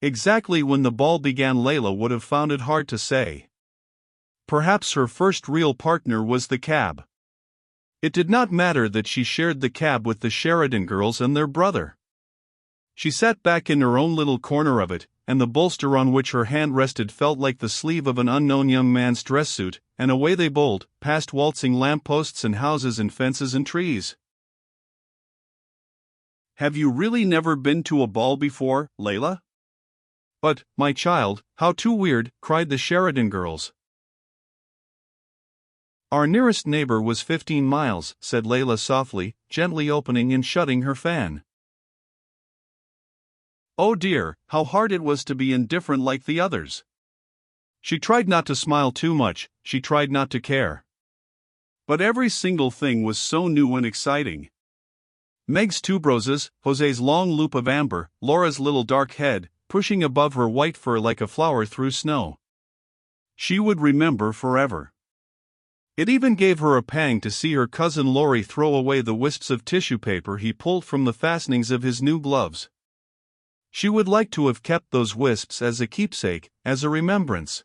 Exactly when the ball began, Layla would have found it hard to say. Perhaps her first real partner was the cab. It did not matter that she shared the cab with the Sheridan girls and their brother. She sat back in her own little corner of it, and the bolster on which her hand rested felt like the sleeve of an unknown young man's dress suit, and away they bowled, past waltzing lampposts and houses and fences and trees. "Have you really never been to a ball before, Layla?" "But, my child, how too weird," cried the Sheridan girls. "Our nearest neighbor was 15 miles, said Layla softly, gently opening and shutting her fan. Oh dear, how hard it was to be indifferent like the others. She tried not to smile too much, she tried not to care. But every single thing was so new and exciting. Meg's tuberoses, Jose's long loop of amber, Laura's little dark head, pushing above her white fur like a flower through snow. She would remember forever. It even gave her a pang to see her cousin Laurie throw away the wisps of tissue paper he pulled from the fastenings of his new gloves. She would like to have kept those wisps as a keepsake, as a remembrance.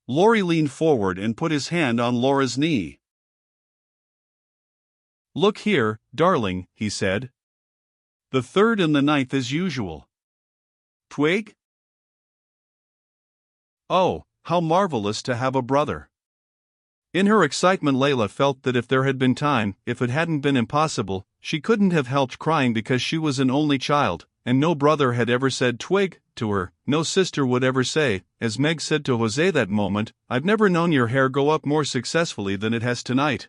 Laurie leaned forward and put his hand on Laura's knee. Look here, darling, he said. The 3rd and the 9th as usual. Twig? Oh, how marvelous to have a brother. In her excitement, Layla felt that if there had been time, if it hadn't been impossible, she couldn't have helped crying because she was an only child, and no brother had ever said twig to her, no sister would ever say, as Meg said to Jose that moment, I've never known your hair go up more successfully than it has tonight.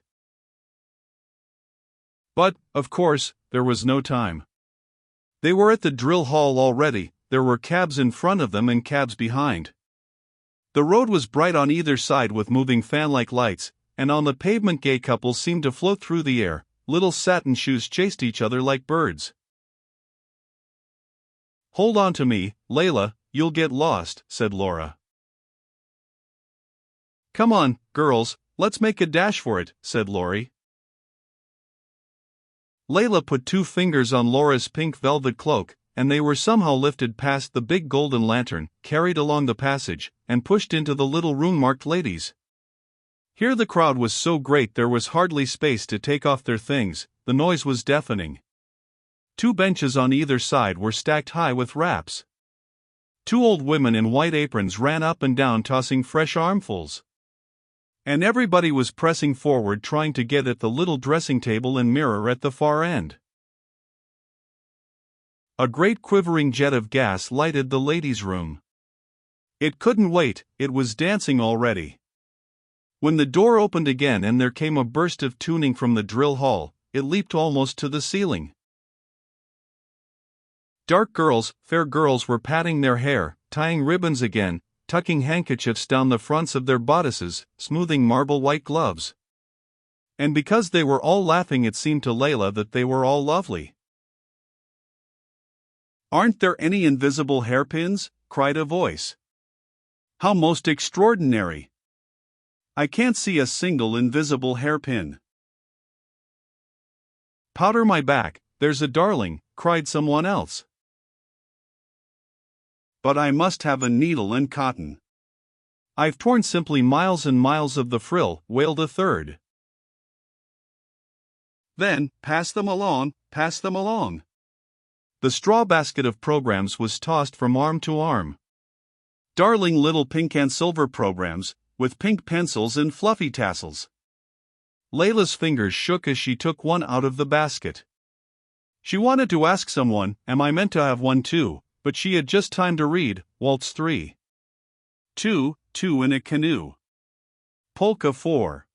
But, of course, there was no time. They were at the drill hall already, there were cabs in front of them and cabs behind. The road was bright on either side with moving fan-like lights, and on the pavement gay couples seemed to float through the air, little satin shoes chased each other like birds. Hold on to me, Layla, you'll get lost, said Laura. Come on, girls, let's make a dash for it, said Laurie. Layla put 2 fingers on Laura's pink velvet cloak, and they were somehow lifted past the big golden lantern, carried along the passage, and pushed into the little room marked ladies. Here the crowd was so great there was hardly space to take off their things, the noise was deafening. 2 benches on either side were stacked high with wraps. 2 old women in white aprons ran up and down tossing fresh armfuls. And everybody was pressing forward trying to get at the little dressing table and mirror at the far end. A great quivering jet of gas lighted the ladies' room. It couldn't wait, it was dancing already. When the door opened again and there came a burst of tuning from the drill hall, it leaped almost to the ceiling. Dark girls, fair girls were patting their hair, tying ribbons again, tucking handkerchiefs down the fronts of their bodices, smoothing marble white gloves. And because they were all laughing, it seemed to Layla that they were all lovely. Aren't there any invisible hairpins? Cried a voice. How most extraordinary! I can't see a single invisible hairpin. Powder my back, there's a darling, cried someone else. But I must have a needle and cotton. I've torn simply miles and miles of the frill, wailed a third. Then, pass them along, pass them along. The straw basket of programs was tossed from arm to arm. Darling little pink and silver programs, with pink pencils and fluffy tassels. Layla's fingers shook as she took one out of the basket. She wanted to ask someone, am I meant to have one too, but she had just time to read, Waltz 3. 2 in a canoe. Polka 4.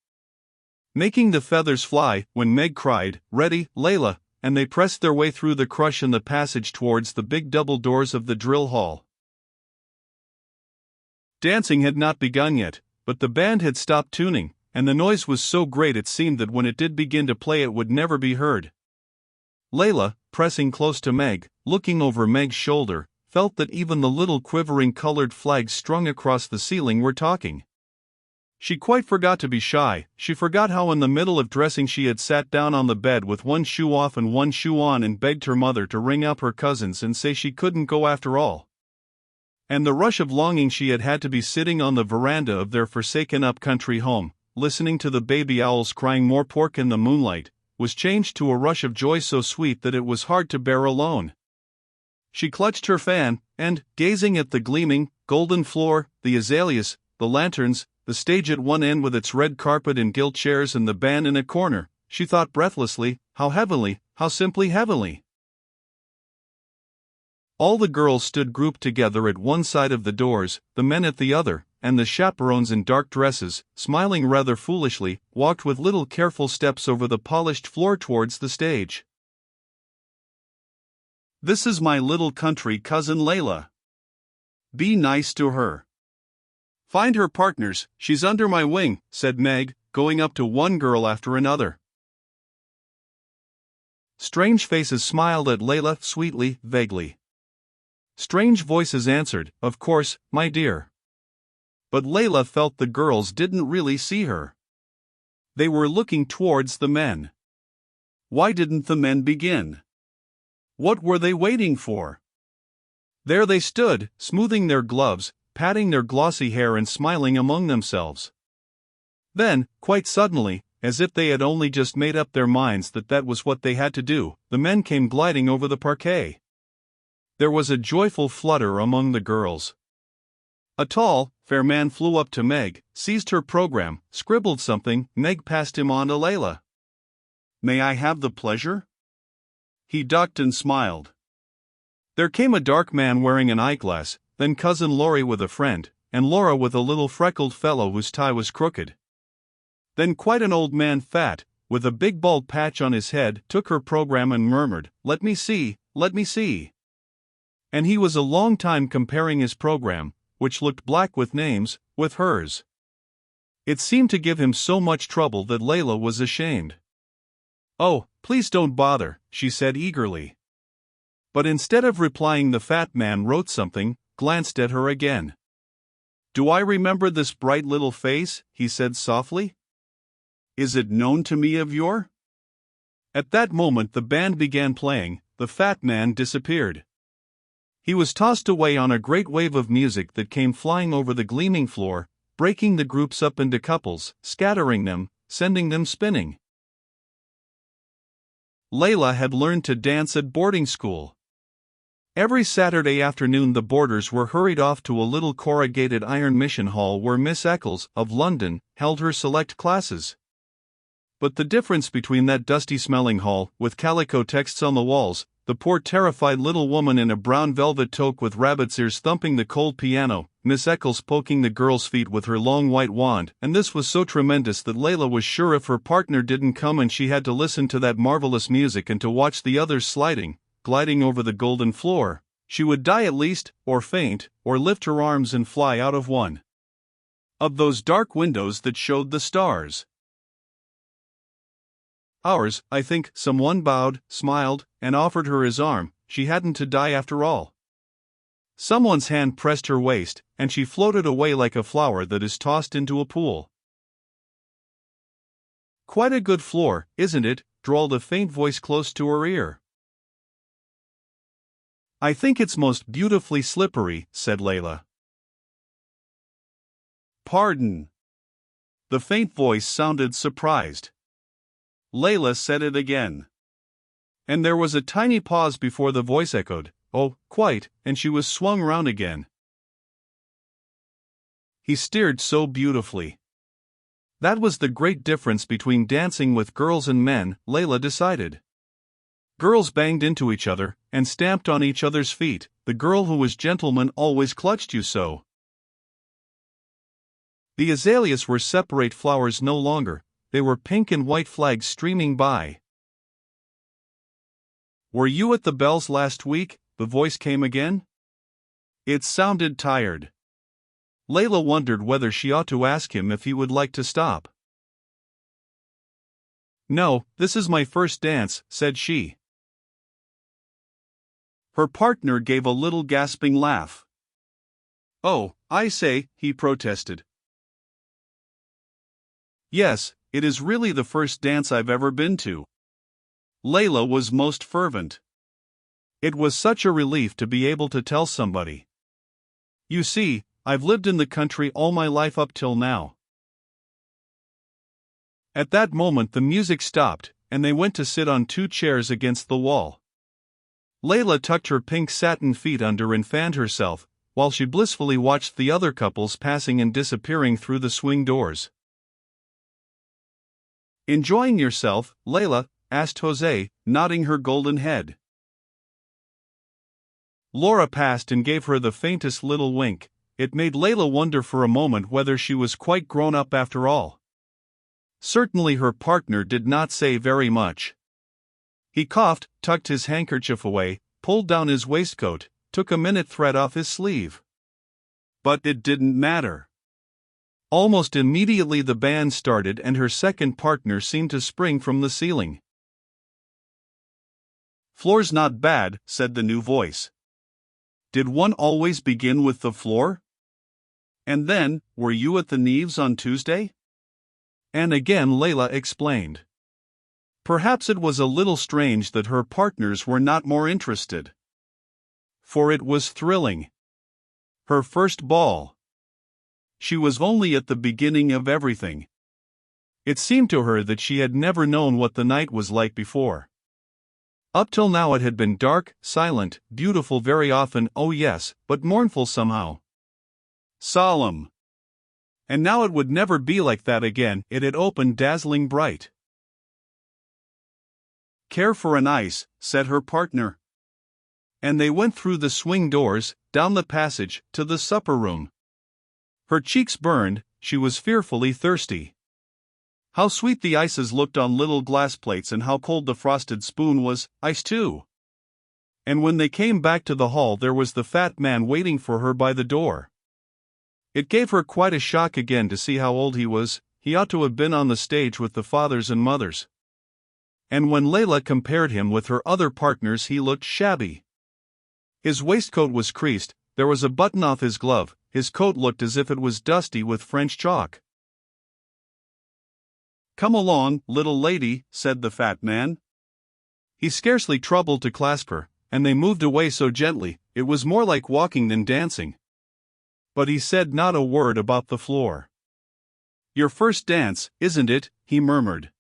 Making the feathers fly, when Meg cried, ready, Layla, and they pressed their way through the crush in the passage towards the big double doors of the drill hall. Dancing had not begun yet, but the band had stopped tuning, and the noise was so great it seemed that when it did begin to play it would never be heard. Layla, pressing close to Meg, looking over Meg's shoulder, felt that even the little quivering colored flags strung across the ceiling were talking. She quite forgot to be shy, she forgot how in the middle of dressing she had sat down on the bed with one shoe off and one shoe on and begged her mother to ring up her cousins and say she couldn't go after all. And the rush of longing she had had to be sitting on the veranda of their forsaken up-country home, listening to the baby owls crying more pork in the moonlight, was changed to a rush of joy so sweet that it was hard to bear alone. She clutched her fan, and, gazing at the gleaming, golden floor, the azaleas, the lanterns, the stage at one end with its red carpet and gilt chairs and the band in a corner, she thought breathlessly, how heavenly, how simply heavenly. All the girls stood grouped together at one side of the doors, the men at the other, and the chaperones in dark dresses, smiling rather foolishly, walked with little careful steps over the polished floor towards the stage. "This is my little country cousin Layla. Be nice to her. Find her partners, she's under my wing," said Meg, going up to one girl after another. Strange faces smiled at Layla sweetly, vaguely. Strange voices answered, "Of course, my dear." But Layla felt the girls didn't really see her. They were looking towards the men. Why didn't the men begin? What were they waiting for? There they stood, smoothing their gloves, patting their glossy hair and smiling among themselves. Then, quite suddenly, as if they had only just made up their minds that that was what they had to do, the men came gliding over the parquet. There was a joyful flutter among the girls. A tall, fair man flew up to Meg, seized her program, scribbled something. Meg passed him on to Layla. "May I have the pleasure?" He ducked and smiled. There came a dark man wearing an eyeglass, then Cousin Laurie with a friend, and Laura with a little freckled fellow whose tie was crooked. Then quite an old man, fat, with a big bald patch on his head, took her program and murmured, "Let me see, let me see." And he was a long time comparing his program, which looked black with names, with hers. It seemed to give him so much trouble that Layla was ashamed. "Oh, please don't bother," she said eagerly. But instead of replying, the fat man wrote something, glanced at her again. "Do I remember this bright little face?" he said softly. "Is it known to me of yore?" At that moment the band began playing, the fat man disappeared. He was tossed away on a great wave of music that came flying over the gleaming floor, breaking the groups up into couples, scattering them, sending them spinning. Layla had learned to dance at boarding school. Every Saturday afternoon the boarders were hurried off to a little corrugated iron mission hall where Miss Eccles, of London, held her select classes. But the difference between that dusty-smelling hall, with calico texts on the walls, the poor terrified little woman in a brown velvet toque with rabbit's ears thumping the cold piano, Miss Eccles poking the girl's feet with her long white wand, and this was so tremendous that Layla was sure if her partner didn't come and she had to listen to that marvelous music and to watch the others sliding, gliding over the golden floor, she would die at least, or faint, or lift her arms and fly out of one of those dark windows that showed the stars. "Ours, I think." Someone bowed, smiled, and offered her his arm. She hadn't to die after all. Someone's hand pressed her waist, and she floated away like a flower that is tossed into a pool. "Quite a good floor, isn't it?" drawled a faint voice close to her ear. "I think it's most beautifully slippery," said Layla. "Pardon." The faint voice sounded surprised. Layla said it again. And there was a tiny pause before the voice echoed, "Oh, quite," and she was swung round again. He steered so beautifully. That was the great difference between dancing with girls and men, Layla decided. Girls banged into each other, and stamped on each other's feet. The girl who was gentleman always clutched you so. The azaleas were separate flowers no longer. They were pink and white flags streaming by. "Were you at the Bells last week?" the voice came again. It sounded tired. Layla wondered whether she ought to ask him if he would like to stop. "No, this is my first dance," said she. Her partner gave a little gasping laugh. "Oh, I say," he protested. "Yes, it is really the first dance I've ever been to." Layla was most fervent. It was such a relief to be able to tell somebody. You see, I've lived in the country all my life up till now. At that moment the music stopped, and they went to sit on 2 chairs against the wall. Layla tucked her pink satin feet under and fanned herself, while she blissfully watched the other couples passing and disappearing through the swing doors. "Enjoying yourself, Layla?" asked Jose, nodding her golden head. Laura passed and gave her the faintest little wink. It made Layla wonder for a moment whether she was quite grown up after all. Certainly her partner did not say very much. He coughed, tucked his handkerchief away, pulled down his waistcoat, took a minute thread off his sleeve. But it didn't matter. Almost immediately the band started and her second partner seemed to spring from the ceiling. "Floor's not bad," said the new voice. "Did one always begin with the floor? And then, were you at the Neves on Tuesday?" And again Layla explained. Perhaps it was a little strange that her partners were not more interested. For it was thrilling. Her first ball. She was only at the beginning of everything. It seemed to her that she had never known what the night was like before. Up till now it had been dark, silent, beautiful very often, oh yes, but mournful somehow. Solemn. And now it would never be like that again. It had opened dazzling bright. "Care for an ice?" said her partner. And they went through the swing doors, down the passage, to the supper room. Her cheeks burned, she was fearfully thirsty. How sweet the ices looked on little glass plates and how cold the frosted spoon was, ice too. And when they came back to the hall there was the fat man waiting for her by the door. It gave her quite a shock again to see how old he was. He ought to have been on the stage with the fathers and mothers. And when Layla compared him with her other partners he looked shabby. His waistcoat was creased, there was a button off his glove, his coat looked as if it was dusty with French chalk. "Come along, little lady," said the fat man. He scarcely troubled to clasp her, and they moved away so gently, it was more like walking than dancing. But he said not a word about the floor. "Your first dance, isn't it?" he murmured.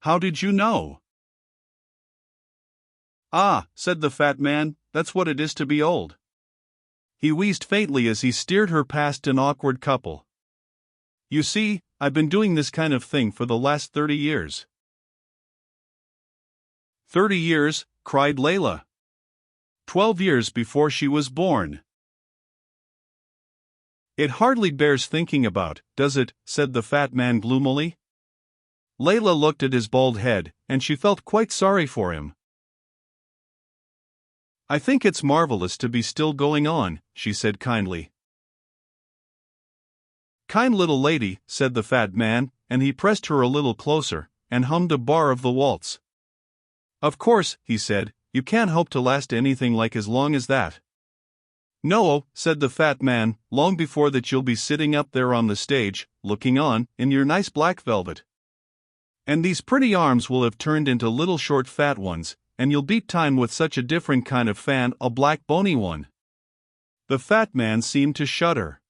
"How did you know?" "Ah," said the fat man, "that's what it is to be old." He wheezed faintly as he steered her past an awkward couple. "You see, I've been doing this kind of thing for the last 30 years. 30 years, cried Layla. 12 years before she was born. It hardly bears thinking about, does it? Said the fat man gloomily. Layla looked at his bald head, and she felt quite sorry for him. I think it's marvelous to be still going on, she said kindly. Kind little lady, said the fat man, and he pressed her a little closer, and hummed a bar of the waltz. Of course, he said, you can't hope to last anything like as long as that. No, said the fat man, long before that you'll be sitting up there on the stage, looking on, in your nice black velvet. And these pretty arms will have turned into little short fat ones, and you'll beat time with such a different kind of fan, a black bony one. The fat man seemed to shudder.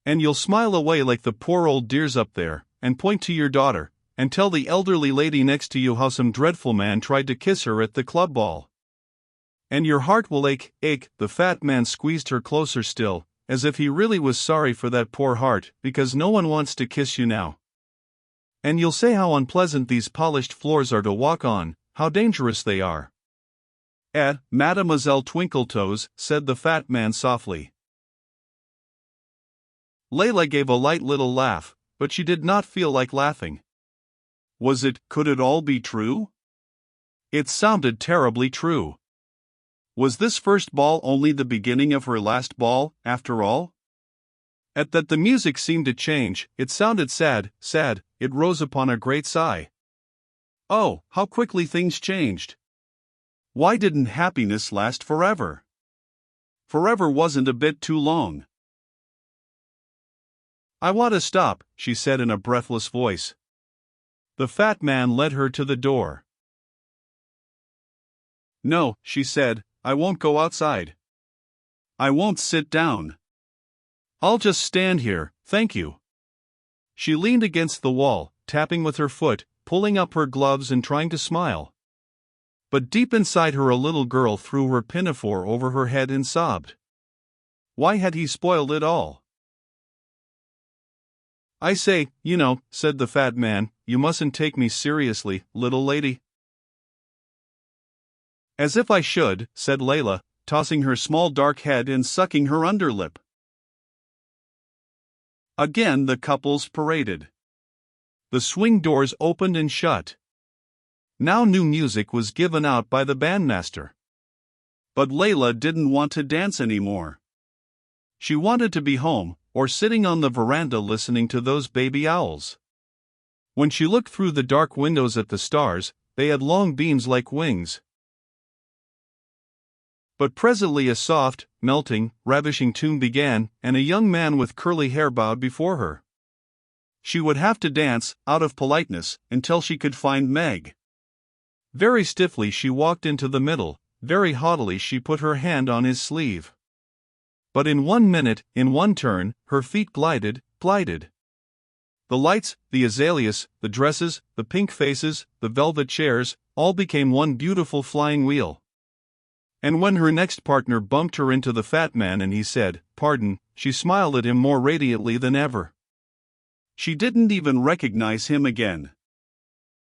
And you'll smile away like the poor old dears up there, and point to your daughter, and tell the elderly lady next to you how some dreadful man tried to kiss her at the club ball. And your heart will ache, the fat man squeezed her closer still, as if he really was sorry for that poor heart, because no one wants to kiss you now. And you'll say how unpleasant these polished floors are to walk on, how dangerous they are. Mademoiselle Twinkletoes, said the fat man softly. Layla gave a light little laugh, but she did not feel like laughing. Could it all be true? It sounded terribly true. Was this first ball only the beginning of her last ball, after all? At that the music seemed to change, it sounded sad, it rose upon a great sigh. Oh, how quickly things changed! Why didn't happiness last forever? Forever wasn't a bit too long. I want to stop, she said in a breathless voice. The fat man led her to the door. No, she said, I won't go outside. I won't sit down. I'll just stand here, thank you. She leaned against the wall, tapping with her foot, pulling up her gloves and trying to smile. But deep inside her a little girl threw her pinafore over her head and sobbed. Why had he spoiled it all? I say, said the fat man, you mustn't take me seriously, little lady. As if I should, said Layla, tossing her small dark head and sucking her underlip. Again the couples paraded. The swing doors opened and shut. Now new music was given out by the bandmaster. But Layla didn't want to dance anymore. She wanted to be home, or sitting on the veranda listening to those baby owls. When she looked through the dark windows at the stars, they had long beams like wings. But presently a soft, melting, ravishing tune began, and a young man with curly hair bowed before her. She would have to dance, out of politeness, until she could find Meg. Very stiffly she walked into the middle, very haughtily she put her hand on his sleeve. But in 1 minute, in one turn, her feet glided. The lights, the azaleas, the dresses, the pink faces, the velvet chairs, all became one beautiful flying wheel. And when her next partner bumped her into the fat man and he said, "Pardon," she smiled at him more radiantly than ever. She didn't even recognize him again.